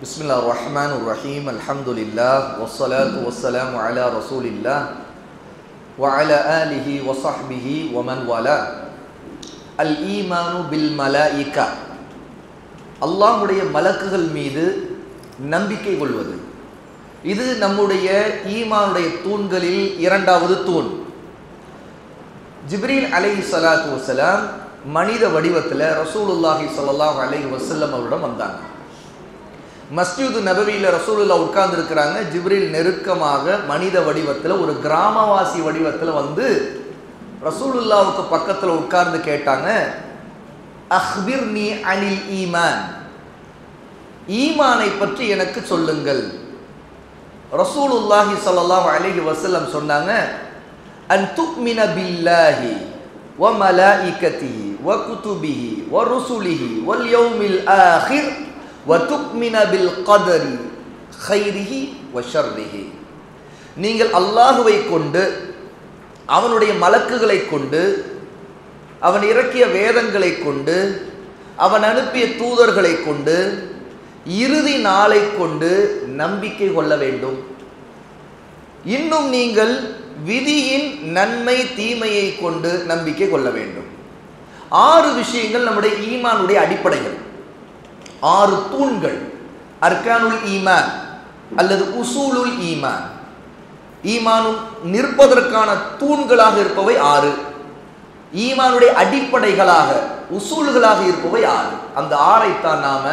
Bismillahirrahmanirrahim. Alhamdulillah wassalatu wassalamu ala Rasulillah wa ala alihi wa sahbihi wa man wala. Al-ஈமானு bil malaika. அல்லாஹ்வுடைய மலக்குகள் மீது நம்பிக்கை கொள்வது. இது நம்முடைய ஈமானுடைய தூண்களில் இரண்டாவது தூண். ஜிப்ரீல் அலைஹிஸ்ஸலாத்து வஸ்ஸலாம் மனித வடிவத்தில் ரசூலுல்லாஹி ஸல்லல்லாஹு அலைஹி வஸல்லம் அவரிடம் வந்தாங்க. மஸ்ஜிது நபவியில் ரசூலுல்லாஹ் உட்கார்ந்து இருக்கிறாங்க. ஜிப்ரீல் நெருக்கமாக மனித வடிவத்தில் ஒரு கிராமவாசி வடிவத்தில் வந்து ரசூலுல்லாஹ்வுக்கு பக்கத்தில் உட்கார்ந்து கேட்டாங்க, அஹ்பிர்னி அனில் ஈமான், ஈமானை பற்றி எனக்கு சொல்லுங்கள். ரசூலுல்லாஹி ஸல்லல்லாஹு அலைஹி வஸல்லம் சொன்னாங்க, அன் துக்மின பில்லாஹி வ மலாயிகத்திஹி வ குதுபிஹி வ ருசுலிஹி வல் யௌமில் ஆகிர் வ துக்மின பில் கதரி கைரிஹி வ ஷர்ரிஹி. நீங்கள் அல்லாஹுவை கொண்டு, அவனுடைய மலக்குகளை கொண்டு, அவன் இறக்கிய வேதங்களை கொண்டு, அவன் அனுப்பிய தூதர்களை கொண்டு, இறுதி நாளை கொண்டு நம்பிக்கை கொள்ள வேண்டும். இன்னும் நீங்கள் விதியின் நன்மை தீமையை கொண்டு நம்பிக்கை கொள்ள வேண்டும். 6 விஷயங்கள் நம்முடைய ஈமானுடைய அடிப்படைகள், 6 தூண்கள். அர்கானுல் ஈமான் அல்லது உசூலுல் ஈமான், ஈமானும் நிற்பதற்கான தூண்களாக இருப்பவை 6. ஈமானுடைய அடிப்படைகளாக உசூல்களாக இருப்பவை 6. அந்த 6ஐத்தான் நாம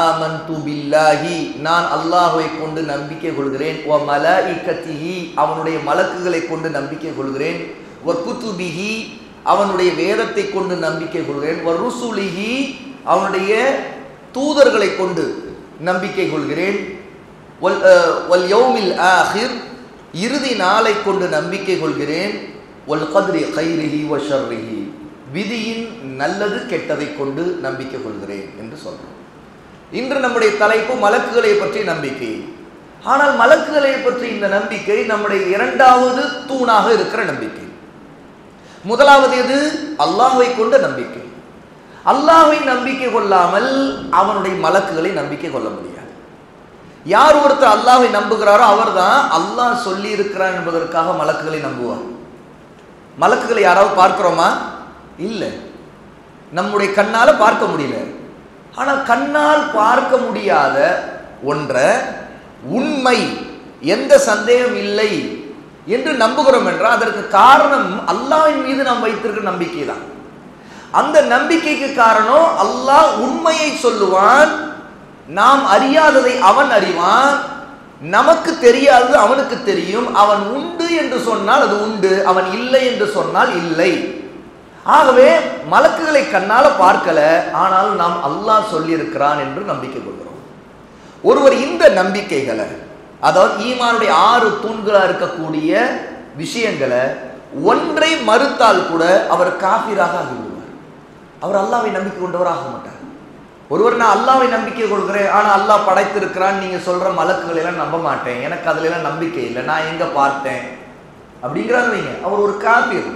ஆமன்து பில்லாஹி, நான் அல்லாஹ்வை கொண்டு நம்பிக்கை கொள்கிறேன், வ மலாயிகத்திஹி, அவனுடைய மலக்குகளை கொண்டு நம்பிக்கை கொள்கிறேன், வ குதுபிஹி, அவனுடைய வேதத்தை கொண்டு நம்பிக்கை கொள்கிறேன், வ ருசுலிஹி, அவனுடைய தூதர்களை கொண்டு நம்பிக்கை கொள்கிறேன், வல் யௌமில் ஆகிர், இறுதி நாளை கொண்டு நம்பிக்கை கொள்கிறேன், வல் கத்ரி கைரிஹி வ ஷர்ரிஹி, விதியின் நல்லது கெட்டதை கொண்டு நம்பிக்கை கொள்கிறேன் என்று சொல்றோம். இன்று நம்முடைய தலைப்பு மலக்குகளை பற்றி நம்பிக்கை. ஆனால் மலக்குகளை பற்றி இந்த நம்பிக்கை நம்முடைய இரண்டாவது தூணாக இருக்கிற நம்பிக்கை. முதலாவது எது? அல்லாஹ்வை கொண்ட நம்பிக்கை. அல்லாஹ்வை நம்பிக்கை கொள்ளாமல் அவனுடைய மலக்குகளை நம்பிக்கை கொள்ள முடியாது. யார் ஒருத்தர் அல்லாஹ்வை நம்புகிறாரோ அவர்தான் அல்லாஹ் சொல்லி இருக்கிறான் என்பதற்காக மலக்குகளை நம்புவார். மலக்குகளை யாராவது பார்க்கிறோமா? இல்லை. நம்முடைய கண்ணால பார்க்க முடியல. ஆனால் கண்ணால் பார்க்க முடியாத ஒன்றை உண்மை, எந்த சந்தேகம் இல்லை என்று நம்புகிறோம் என்றால் அதற்கு காரணம் அல்லாஹ்வின் மீது நாம் வைத்திருக்கிற நம்பிக்கை தான். அந்த நம்பிக்கைக்கு காரணம் அல்லாஹ் உண்மையை சொல்லுவான், நாம் அறியாததை அவன் அறிவான், நமக்கு தெரியாதது அவனுக்கு தெரியும். அவன் உண்டு என்று சொன்னால் அது உண்டு, அவன் இல்லை என்று சொன்னால் இல்லை. ஆகவே மலக்குகளை கண்ணால பார்க்கல, ஆனால் நாம் அல்லாஹ் சொல்லியிருக்கிறான் என்று நம்பிக்கை கொள்கிறோம். ஒருவர் இந்த நம்பிக்கைகளை, அதாவது ஈமானுடைய 6 தூண்களாக இருக்கக்கூடிய விஷயங்களை ஒன்றை மறுத்தால் கூட அவர் காஃபிராக ஆகிவிடுவார். அவர் அல்லாஹ்வை நம்பிக்கை கொண்டவர் ஆக மாட்டார். ஒருவர் நான் அல்லாஹ்வை நம்பிக்கை கொள்கிறேன், ஆனால் அல்லாஹ் படைத்திருக்கிறான் நீங்க சொல்ற மலக்குகளை எல்லாம் நம்ப மாட்டேன், எனக்கு அதுல எல்லாம் நம்பிக்கை இல்லை, நான் எங்க பார்த்தேன் அப்படிங்கிறாரு, அவர் ஒரு காஃபிர்.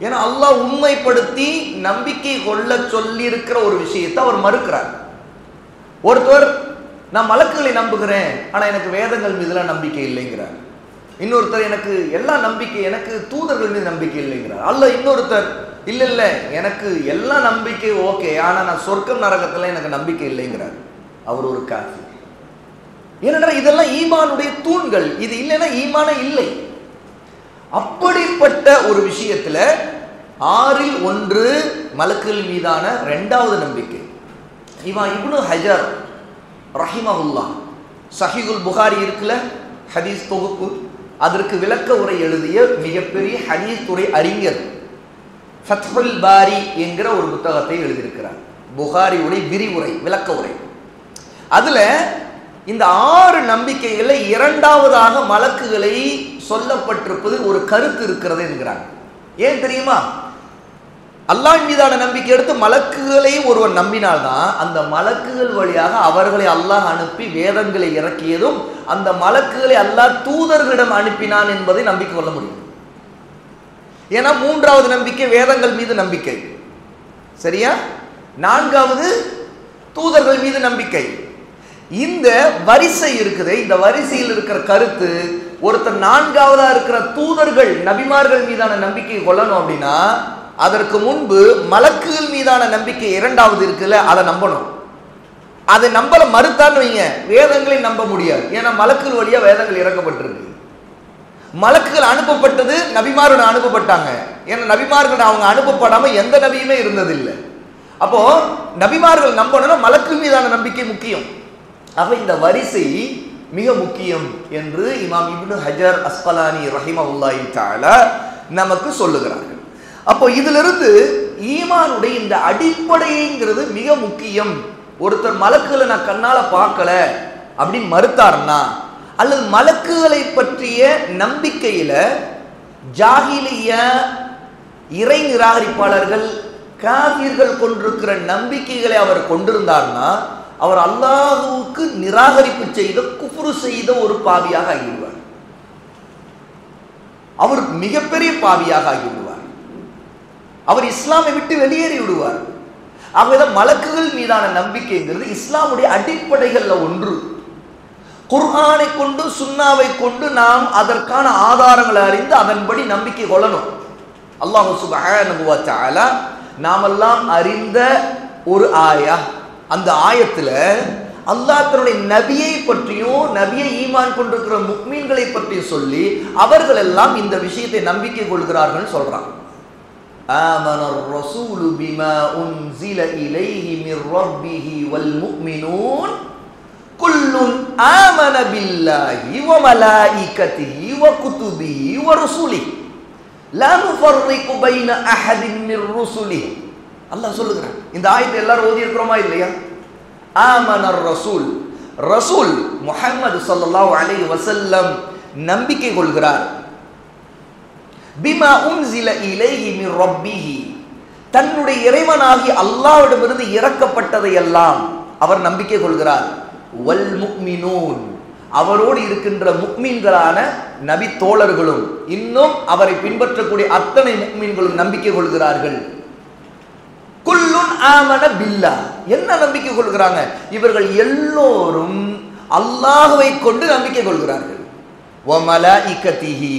ஏன்னா அல்லாஹ் உண்மைப்படுத்தி நம்பிக்கை கொள்ள சொல்லி இருக்கிற ஒரு விஷயத்தை அவர் மறுக்கிறார். ஒருத்தர் நான் மலக்குகளை நம்புகிறேன், ஆனா எனக்கு வேதங்கள் மீதுலாம் நம்பிக்கை இல்லைங்கிறார். இன்னொருத்தர் எனக்கு எல்லா நம்பிக்கை, எனக்கு தூதர்கள் மீது நம்பிக்கை இல்லைங்கிறார். அல்ல இன்னொருத்தர் இல்ல இல்ல எனக்கு எல்லா நம்பிக்கை ஓகே, ஆனா நான் சொர்க்கம் நரகத்துல எனக்கு நம்பிக்கை இல்லைங்கிறார். அவர் ஒரு காஃபிர். ஏனென்றால் இதெல்லாம் ஈமானுடைய தூண்கள். இது இல்லைன்னா ஈமானே இல்லை. அப்படிப்பட்ட ஒரு விஷயத்துல 6இல் 1 மலக்குகள் மீதான 2வது நம்பிக்கை. இப்னு ஹஜர் ரஹிமஹுல்லாஹ் சஹீஹுல் புகாரி இருக்குல்ல, ஹதீஸ் தொகுப்பு, அதற்கு விளக்க உரை எழுதிய மிகப்பெரிய ஹதீஸ் துறை அறிஞர் ஃபத்ஹுல் பாரி என்கிற ஒரு புத்தகத்தை எழுதியிருக்கிறார். புகாரியுடைய விரிவுரை, விளக்க உரை. அதுல இந்த 6 நம்பிக்கைகளை 2வதாக மலக்குகளை சொல்லப்பட்டிருப்பது ஒரு கருத்து இருக்கிறது என்கிறாங்க. ஏன் தெரியுமா? அல்லாஹ் மீதான நம்பிக்கை எடுத்து மலக்குகளை ஒருவர் நம்பினால்தான் அந்த மலக்குகள் வழியாக அவர்களை அல்லாஹ் அனுப்பி வேதங்களை இறக்கியதும் அந்த மலக்குகளை அல்லாஹ் தூதர்களிடம் அனுப்பினான் என்பதை நம்பிக்கை கொள்ள முடியும். ஏன்னா 3வது நம்பிக்கை வேதங்கள் மீது நம்பிக்கை, சரியா? 4வது தூதர்கள் மீது நம்பிக்கை. இந்த வரிசை இருக்குது. இந்த வரிசையில் இருக்கிற கருத்து, ஒருத்தர் நான்காவதா இருக்கிற தூதர்கள் நபிமார்கள் மீதான நம்பிக்கை கொள்ளணும் அப்படின்னா அதற்கு முன்பு மலக்குகள் மீதான நம்பிக்கை இரண்டாவது இருக்குல்ல, அதை நம்பணும். அதை நம்பல மறுத்தான்னு வைங்க, வேதங்களை நம்ப முடியாது. ஏன்னா மலக்குகள் வழியா வேதங்கள் இறக்கப்பட்டிருக்கு. மலக்குகள் அனுப்பப்பட்டது நபிமார்கள் அனுப்பப்பட்டாங்க. ஏன்னா நபிமார்கள் அவங்க அனுப்பப்படாம எந்த நபியுமே இருந்ததில்லை. அப்போ நபிமார்கள் நம்பணும்னா மலக்கு மீதான நம்பிக்கை முக்கியம். ஆக இந்த வரிசை மிக முக்கியம் என்று இமாம் இப்னு ஹஜர் அஸ்கலானி ரஹிமஹுல்லாஹி தஆலா நமக்கு சொல்லுகிறார்கள். அப்போ இதிலிருந்து ஈமானுடைய இந்த அடிப்படைங்கிறது மிக முக்கியம். ஒருத்தர் மலக்குகளை நான் கண்ணால பார்க்கல அப்படின்னு மறுத்தார்னா, அல்லது மலக்குகளை பற்றிய நம்பிக்கையில ஜாஹிலிய இறை நிராகரிப்பாளர்கள் காஃபிர்கள் கொண்டிருக்கிற நம்பிக்கைகளை அவர் கொண்டிருந்தார்னா அவர் அல்லாஹ்வுக்கு நிராகரிப்பு செய்த, குஃப்ரு செய்த ஒரு பாவியாக ஆகிவிடுவார். அவர் மிகப்பெரிய பாவியாக ஆகிவிடுவார். அவர் இஸ்லாமை விட்டு வெளியேறி விடுவார். ஆகவே மலக்குகள் மீதான நம்பிக்கைங்கிறது இஸ்லாமுடைய அடிப்படைகள்ல ஒன்று. குர்ஆனை கொண்டு சுன்னாவை கொண்டு நாம் அதற்கான ஆதாரங்களை அறிந்து அதன்படி நம்பிக்கை கொள்ளணும். அல்லாஹ் சுப்ஹானஹு வ தஆலா நாமெல்லாம் அறிந்த ஒரு ஆயா, அந்த ஆயத்துல அல்லாஹ் தன்னுடைய நபியை பற்றியும் நபியை ஈமான் கொண்டிருக்கிற முக்மீன்களை பற்றியும் சொல்லி அவர்கள் எல்லாம் இந்த விஷயத்தை நம்பிக்கை கொள்கிறார்கள் சொல்றாங்க. ஆமனர் ரசூலு பிமா உன்ஸில இலைஹி மிர் ரப்பிஹி வல் முஃமினூன் குல்லுன் ஆமன பில்லாஹி வ மலாயிகத்திஹி வ குதுபிஹி வ ருசுலிஹி லா நுஃபர்ரிகு பைன அஹதின் மிர் ருசுலிஹி. அல்லாஹ் சொல்லுகிறான். இந்த ஆயத்தை எல்லாரும் ஓதி இருக்கிறோமா இல்லையா? ஆமனர் ரசூல், ரசூல் முஹம்மது ஸல்லல்லாஹு அலைஹி வஸல்லம் நம்பிக்கை கொள்கிறார். பிமா உன்ஸில இலைஹி மிர் ரப்பிஹி, தன்னுடைய இறைவனாகி அல்லாஹ்விடமிருந்து இறக்கப்பட்டதை எல்லாம் அவர் நம்பிக்கை கொள்கிறார். வல் முஃமினூன், அவரோடு இருக்கின்ற முக்மீன்களான நபி தோழர்களும் இன்னும் அவரை பின்பற்றக்கூடிய அத்தனை முக்மீன்களும் நம்பிக்கை கொள்கிறார்கள். குல்லுன் ஆமன பில்லாஹ், என்ன நம்பிக்கை கொள்கிறாங்க? இவர்கள் எல்லோரும் அல்லாஹ்வை கொண்டு நம்பிக்கை கொள்கிறார்கள். வ மலாயிகத்திஹி,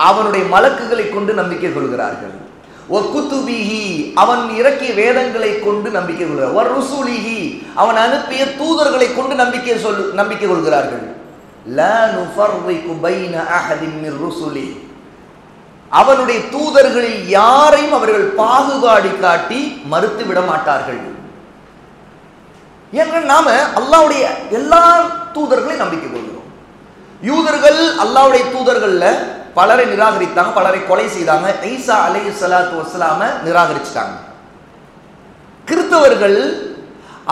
அவனுடைய மலக்குகளை கொண்டு நம்பிக்கை கொள்கிறார்கள். வ குதுபிஹி, அவன் இறக்கிய வேதங்களை கொண்டு நம்பிக்கை கொள்கிறார்கள். வ ருசுலிஹி, அவன் அனுப்பிய தூதர்களை கொண்டு நம்பிக்கை கொள்கிறார்கள். லா நுஃபர்ரிகு பைன அஹதின் மிர் ருசுலிஹி, அவனுடைய தூதர்களில் யாரையும் அவர்கள் பாகுபாடு காட்டி மறுத்து விட மாட்டார்கள். ஏன்னா நாம அல்லாஹ்வுடைய எல்லா தூதர்களையும் நம்பிக்கை கொள்கிறோம். யூதர்கள் அல்லாஹ்வுடைய தூதர்கள்ல பலரை நிராகரித்தாங்க, பலரை கொலை செய்தாங்க. ஈசா அலைஹிஸ்ஸலாத்து வஸ்ஸலாம நிராகரிச்சிட்டாங்க. கிறிஸ்தவர்கள்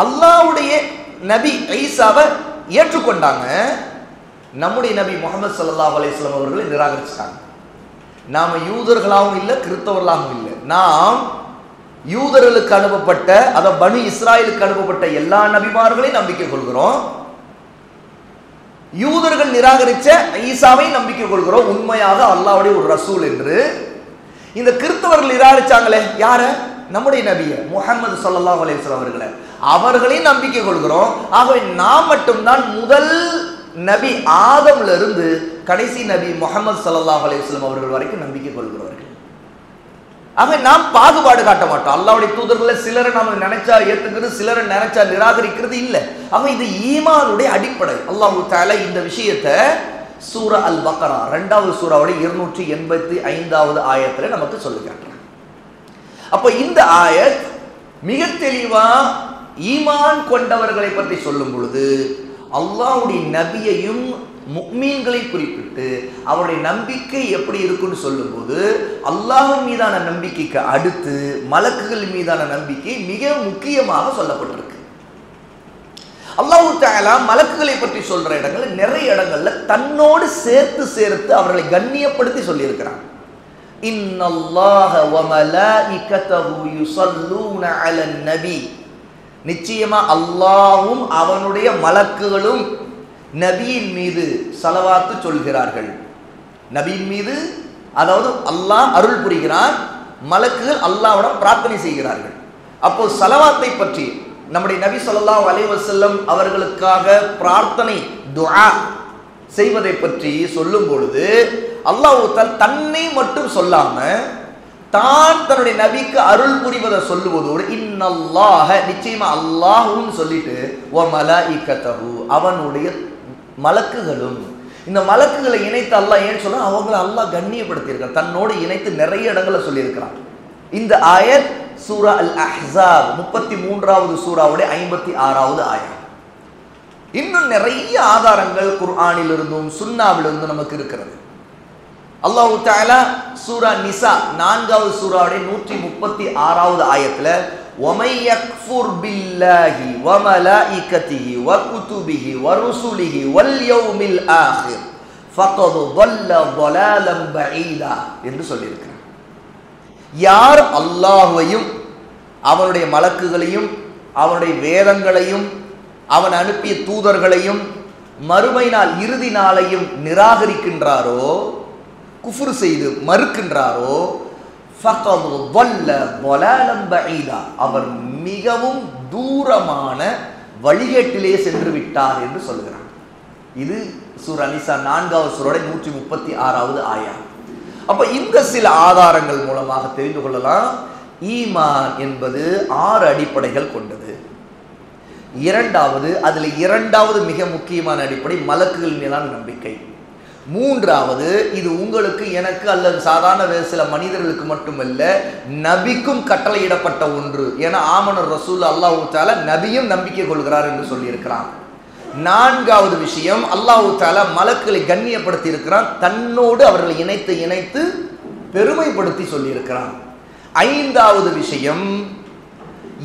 அல்லாஹ்வுடைய நபி ஈசாவை ஏற்றுக்கொண்டாங்க, நம்முடைய நபி முஹம்மது ஸல்லல்லாஹு அலைஹி வஸல்லம் அவர்களை நிராகரிச்சிட்டாங்க. நாம யூதர்களாகவும் இல்லை, கிறிஸ்தவர்களாகவும் இல்லை. நாம் யூதர்களுக்கு அனுப்பப்பட்ட, அத பனு இஸ்ராயலுக்கு அனுப்பப்பட்ட எல்லா நபிமார்களையும் நம்பிக்கை கொள்கிறோம். யூதர்கள் நிராகரிச்ச ஈசாவை நம்பிக்கை கொள்கிறோம், உண்மையாக அல்லாஹ்வுடைய ஒரு ரசூல் என்று. இந்த கிறிஸ்தவர்கள் நிராகரிச்சாங்களே யார? நம்முடைய நபியை முஹம்மது ஸல்லல்லாஹு அலைஹி வஸல்லம் அவர்களை, அவர்களையும் நம்பிக்கை கொள்கிறோம். ஆகவே நாம் மட்டும்தான் முதல் நபி ஆதம்ல இருந்து கடைசி நபி முஹம்மது ஸல்லல்லாஹு அலைஹி வஸல்லம் அவர்கள் வரைக்கும் நம்பிக்கை கொள்கிறவர்கள். ஆக நாம் பாகுபாடு காட்ட மாட்டோம். அல்லாஹ்வுடைய தூதர்களை சிலரை நாம நினைச்சா ஏத்துக்கிறது, சிலரை நினைச்சா நிராகரிக்கிறது இல்லை. ஆக இது ஈமானுடைய அடிப்படை. அல்லாஹ் தஆலா இந்த விஷயத்தை சூரா அல் பக்ரா 2வது சூராவுடைய 285வது ஆயத்துல நமக்கு சொல்லி காட்டுறாங்க. அப்ப இந்த ஆயத் மிக தெளிவா ஈமான் கொண்டவர்களை பற்றி சொல்லும் பொழுது அல்லாஹ்வுடைய நபியையும் முக்மீன்களை குறிப்பிட்டு அவருடைய நம்பிக்கை எப்படி இருக்குன்னு சொல்லும்போது அல்லாஹ்வின் மீதான நம்பிக்கைக்கு அடுத்து மலக்குகள் மீதான நம்பிக்கை மிக முக்கியமாக சொல்லப்பட்டிருக்கு. அல்லாஹ் தஆலா மலக்குகளை பற்றி சொல்ற இடங்கள்ல நிறைய இடங்கள்ல தன்னோடு சேர்த்து அவர்களை கண்ணியப்படுத்தி சொல்லி இருக்கிறான். இன்னல்லாஹ வ மலாயிகத்தஹு யுஸல்லூன அலன் நபி, நிச்சயமா அல்லாஹ்வும் அவனுடைய மலக்குகளும் நபியின் மீது ஸலவாத்து சொல்கிறார்கள். நபியின் மீது, அதாவது அல்லாஹ் அருள் புரிகிறான், மலக்குகள் அல்லாஹ்விடம் பிரார்த்தனை செய்கிறார்கள். அப்போ ஸலவாத்தை பற்றி நம்முடைய நபி ஸல்லல்லாஹு அலைஹி வஸல்லம் அவர்களுக்காக பிரார்த்தனை துஆ செய்வதை பற்றி சொல்லும் பொழுது அல்லாஹ் தன்னை மட்டும் சொல்லாம தான் தன்னுடைய நபிக்கு அருள் புரிவதை சொல்லுவதோடு இன்னல்லாஹ நிச்சயமா அல்லாஹ்வும் சொல்லிட்டு வ மலாயிகத்தஹு அவனுடைய மலக்குகளும், இந்த மலக்குகளை இணைத்து அல்லாஹ் ஏன் சொல்றான், அவங்களை அல்லாஹ் கண்ணியப்படுத்தியிருக்கான், தன்னோடு இணைத்து நிறைய இடங்களை சொல்லியிருக்கிறான். இந்த ஆயத் சூரா அல் அஹ்ஸாப் 33வது சூராவுடைய 56வது ஆயத். இன்னும் நிறைய ஆதாரங்கள் குர்ஆனில் இருந்தும் சுன்னாவில் இருந்தும் நமக்கு இருக்கிறது. அல்லாஹ் தஆலா சூரா நிசா 4வது சூராவுடைய 136வது ஆயத்துல وَمَن يَكْفُرْ بِاللَّهِ وَمَلَائِكَتِهِ وَكُتُبِهِ وَرُسُلِهِ وَالْيَوْمِ الْآخِرِ فَقَدْ ضَلَّ ضَلَالًا بَعِيدًا என்று சொல்லியிருக்கிறார். யார் அல்லாஹ்வையும் அவனுடைய மலக்குகளையும் அவனுடைய வேதங்களையும் அவன் அனுப்பிய தூதர்களையும் மறுமை நாள் இறுதி நாளையும் நிராகரிக்கின்றாரோ, குஃப்ர் செய்து மறுக்கின்றாரோ, ஃபகத் ضَلَّ ضَلَالًا بَعِيدًا அவர் மிகவும் தூரமான வழிகேட்டிலே சென்று விட்டார் என்று சொல்கிறார். இது சூரா நிசா 4வது சூராவுடைய 136வது ஆயா. அப்ப இந்த சில ஆதாரங்கள் மூலமாக தெரிந்து கொள்ளலாம், ஈமான் என்பது 6 அடிப்படைகள் கொண்டது. அதுல இரண்டாவது மிக முக்கியமான அடிப்படை மலக்குகள் மீதான நம்பிக்கை. 3வது இது உங்களுக்கு எனக்கு அல்லது சாதாரண சில மனிதர்களுக்கு மட்டுமல்ல நபிக்கும் கட்டளையிடப்பட்ட ஒன்று. ஏன்னா ஆமனர் ரசூல் அல்லாஹ் தஆலா நபியும் நம்பிக்கை கொள்கிறார் என்று சொல்லியிருக்கிறான். 4வது விஷயம் அல்லாஹ் தஆலா மலக்குகளை கண்ணியப்படுத்தி இருக்கிறான், தன்னோடு அவர்களை இணைத்து பெருமைப்படுத்தி சொல்லியிருக்கிறான். 5வது விஷயம்,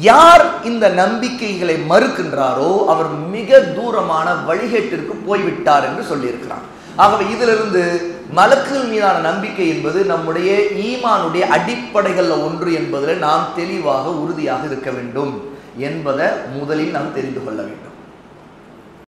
யார் இந்த நம்பிக்கைகளை மறுக்கின்றாரோ அவர் மிக தூரமான வழிகேட்டிற்கு போய்விட்டார் என்று சொல்லியிருக்கிறான். ஆகவே இதிலிருந்து மலக்குகள் மீதான நம்பிக்கை என்பது நம்முடைய ஈமானுடைய அடிப்படைகள் ஒன்று என்பதில் நாம் தெளிவாக உறுதியாக இருக்க வேண்டும் என்பதை முதலில் நாம் தெரிந்து கொள்ள வேண்டும்.